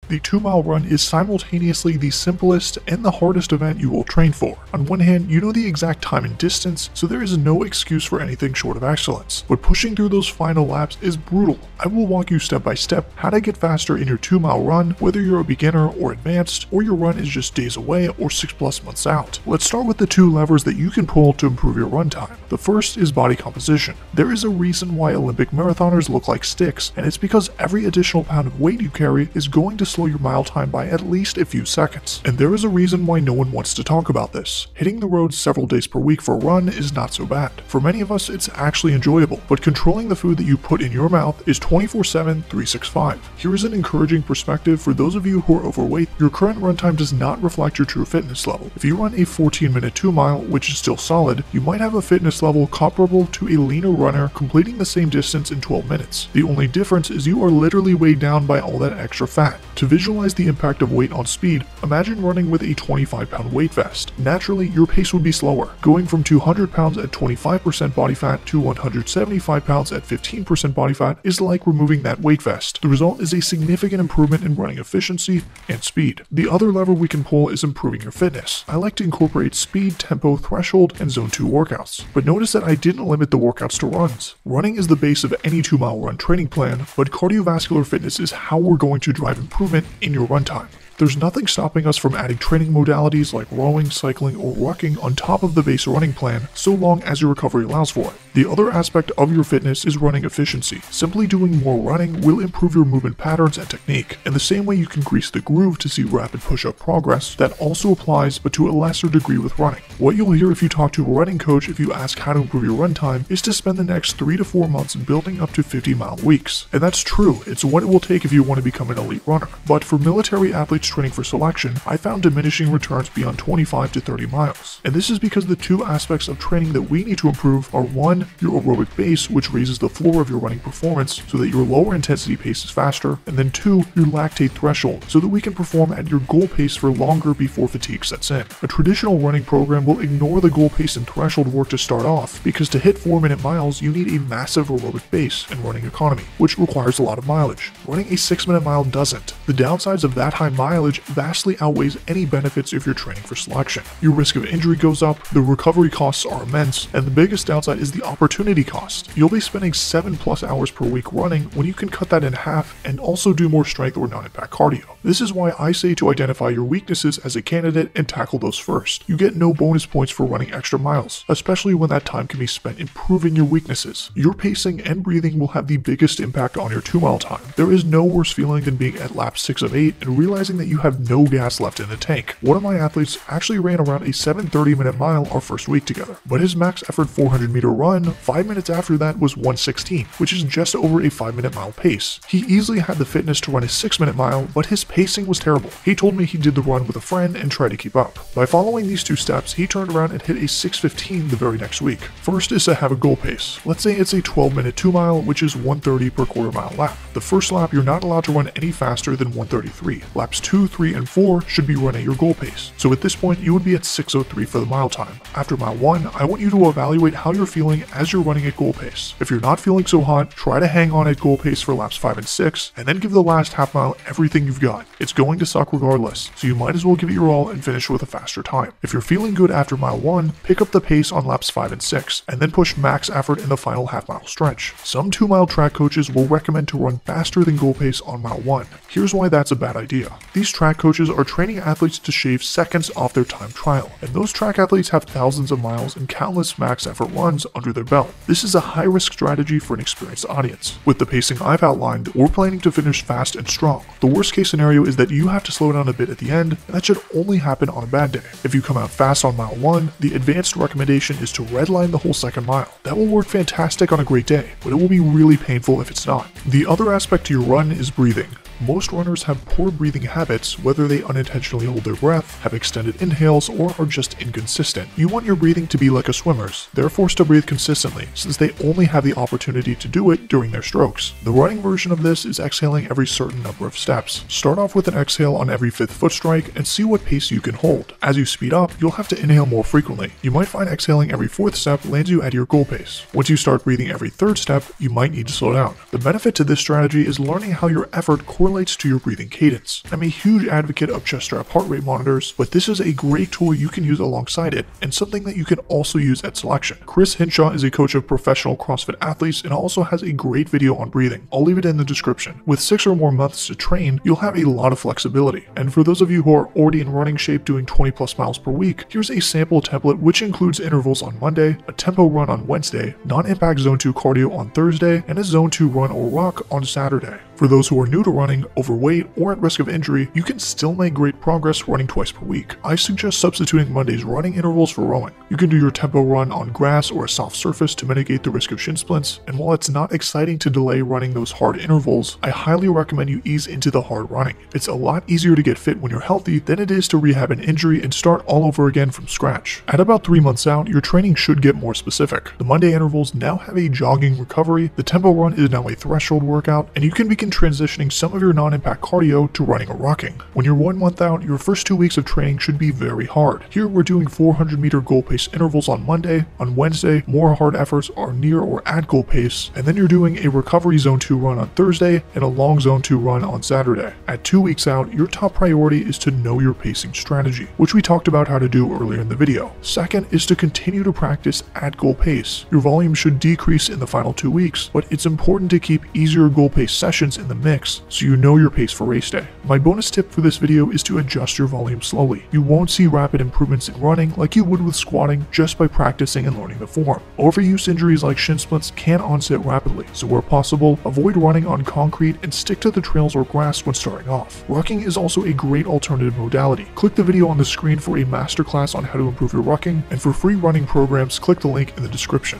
The 2-mile run is simultaneously the simplest and the hardest event you will train for. On one hand, you know the exact time and distance, so there is no excuse for anything short of excellence. But pushing through those final laps is brutal. I will walk you step by step how to get faster in your 2-mile run, whether you're a beginner or advanced, or your run is just days away or 6+ months out. Let's start with the 2 levers that you can pull to improve your run time. The first is body composition. There is a reason why Olympic marathoners look like sticks, and it's because every additional pound of weight you carry is going to slow your mile time by at least a few seconds. And there is a reason why no one wants to talk about this. Hitting the road several days per week for a run is not so bad. For many of us, it's actually enjoyable, but controlling the food that you put in your mouth is 24/7, 365. Here is an encouraging perspective for those of you who are overweight. Your current run time does not reflect your true fitness level. If you run a 14-minute 2-mile, which is still solid, you might have a fitness level comparable to a leaner runner completing the same distance in 12 minutes. The only difference is you are literally weighed down by all that extra fat. To visualize the impact of weight on speed, imagine running with a 25-pound weight vest. Naturally, your pace would be slower. Going from 200 pounds at 25% body fat to 175 pounds at 15% body fat is like removing that weight vest. The result is a significant improvement in running efficiency and speed. The other lever we can pull is improving your fitness. I like to incorporate speed, tempo, threshold, and zone 2 workouts. But notice that I didn't limit the workouts to runs. Running is the base of any 2-mile run training plan, but cardiovascular fitness is how we're going to drive improvement in your run time. There's nothing stopping us from adding training modalities like rowing, cycling, or rucking on top of the base running plan, so long as your recovery allows for it. The other aspect of your fitness is running efficiency. Simply doing more running will improve your movement patterns and technique. In the same way you can grease the groove to see rapid push-up progress, that also applies, but to a lesser degree with running. What you'll hear if you talk to a running coach if you ask how to improve your run time is to spend the next 3 to 4 months building up to 50-mile weeks. And that's true, it's what it will take if you want to become an elite runner. But for military athletes training for selection, I found diminishing returns beyond 25 to 30 miles. And this is because the 2 aspects of training that we need to improve are 1, your aerobic base, which raises the floor of your running performance so that your lower intensity pace is faster, and then 2, your lactate threshold, so that we can perform at your goal pace for longer before fatigue sets in. A traditional running program will ignore the goal pace and threshold work to start off, because to hit 4-minute miles, you need a massive aerobic base and running economy, which requires a lot of mileage. Running a 6-minute mile doesn't. The downsides of that high mileage vastly outweighs any benefits if you're training for selection. Your risk of injury goes up, the recovery costs are immense, and the biggest downside is the opportunity cost. You'll be spending 7+ hours per week running when you can cut that in half and also do more strength or non-impact cardio. This is why I say to identify your weaknesses as a candidate and tackle those first. You get no bonus points for running extra miles, especially when that time can be spent improving your weaknesses. Your pacing and breathing will have the biggest impact on your 2-mile time. There is no worse feeling than being at lap 6 of 8 and realizing that you have no gas left in the tank. One of my athletes actually ran around a 7:30-minute mile our first week together, but his max effort 400-meter run 5 minutes after that was 1:16, which is just over a 5-minute mile pace. He easily had the fitness to run a 6-minute mile, but his pacing was terrible. He told me he did the run with a friend and tried to keep up. By following these 2 steps, he turned around and hit a 6:15 the very next week. First is to have a goal pace. Let's say it's a 12-minute 2-mile, which is 1:30 per quarter-mile lap. The first lap, you're not allowed to run any faster than 1:33. Laps 2, 3, and 4 should be run at your goal pace. So at this point, you would be at 6:03 for the mile time. After mile 1, I want you to evaluate how you're feeling as you're running at goal pace. If you're not feeling so hot, try to hang on at goal pace for laps 5 and 6, and then give the last half mile everything you've got. It's going to suck regardless, so you might as well give it your all and finish with a faster time. If you're feeling good after mile 1, pick up the pace on laps 5 and 6, and then push max effort in the final half mile stretch. Some 2-mile track coaches will recommend to run faster than goal pace on mile 1. Here's why that's a bad idea. These track coaches are training athletes to shave seconds off their time trial, and those track athletes have thousands of miles and countless max effort runs under their belt. This is a high-risk strategy for an experienced audience. With the pacing I've outlined, we're planning to finish fast and strong. The worst case scenario is that you have to slow down a bit at the end, and that should only happen on a bad day. If you come out fast on mile 1, the advanced recommendation is to redline the whole second mile. That will work fantastic on a great day, but it will be really painful if it's not. The other aspect to your run is breathing. Most runners have poor breathing habits, whether they unintentionally hold their breath, have extended inhales, or are just inconsistent. You want your breathing to be like a swimmer's. They're forced to breathe consistently, since they only have the opportunity to do it during their strokes. The running version of this is exhaling every certain number of steps. Start off with an exhale on every 5th foot strike and see what pace you can hold. As you speed up, you'll have to inhale more frequently. You might find exhaling every 4th step lands you at your goal pace. Once you start breathing every 3rd step, you might need to slow down. The benefit to this strategy is learning how your effort correlates correlates to your breathing cadence. I'm a huge advocate of chest strap heart rate monitors, but this is a great tool you can use alongside it, and something that you can also use at selection. Chris Hinshaw is a coach of professional CrossFit athletes and also has a great video on breathing. I'll leave it in the description. With 6 or more months to train, you'll have a lot of flexibility. And for those of you who are already in running shape doing 20+ miles per week, here's a sample template which includes intervals on Monday, a tempo run on Wednesday, non-impact zone 2 cardio on Thursday, and a zone 2 run or walk on Saturday. For those who are new to running, overweight, or at risk of injury, you can still make great progress running twice per week. I suggest substituting Monday's running intervals for rowing. You can do your tempo run on grass or a soft surface to mitigate the risk of shin splints, and while it's not exciting to delay running those hard intervals, I highly recommend you ease into the hard running. It's a lot easier to get fit when you're healthy than it is to rehab an injury and start all over again from scratch. At about 3 months out, your training should get more specific. The Monday intervals now have a jogging recovery, the tempo run is now a threshold workout, and you can begin transitioning some of your non-impact cardio to running or walking. When you're 1 month out, your first 2 weeks of training should be very hard. Here we're doing 400-meter goal pace intervals on Monday. On Wednesday, more hard efforts are near or at goal pace, and then you're doing a recovery zone 2 run on Thursday and a long zone 2 run on Saturday. At 2 weeks out, your top priority is to know your pacing strategy, which we talked about how to do earlier in the video. Second is to continue to practice at goal pace. Your volume should decrease in the final 2 weeks, but it's important to keep easier goal pace sessions in the mix so you know your pace for race day. My bonus tip for this video is to adjust your volume slowly. You won't see rapid improvements in running like you would with squatting just by practicing and learning the form. Overuse injuries like shin splints can onset rapidly, so where possible, avoid running on concrete and stick to the trails or grass when starting off. Rucking is also a great alternative modality. Click the video on the screen for a masterclass on how to improve your rucking, and for free running programs, click the link in the description.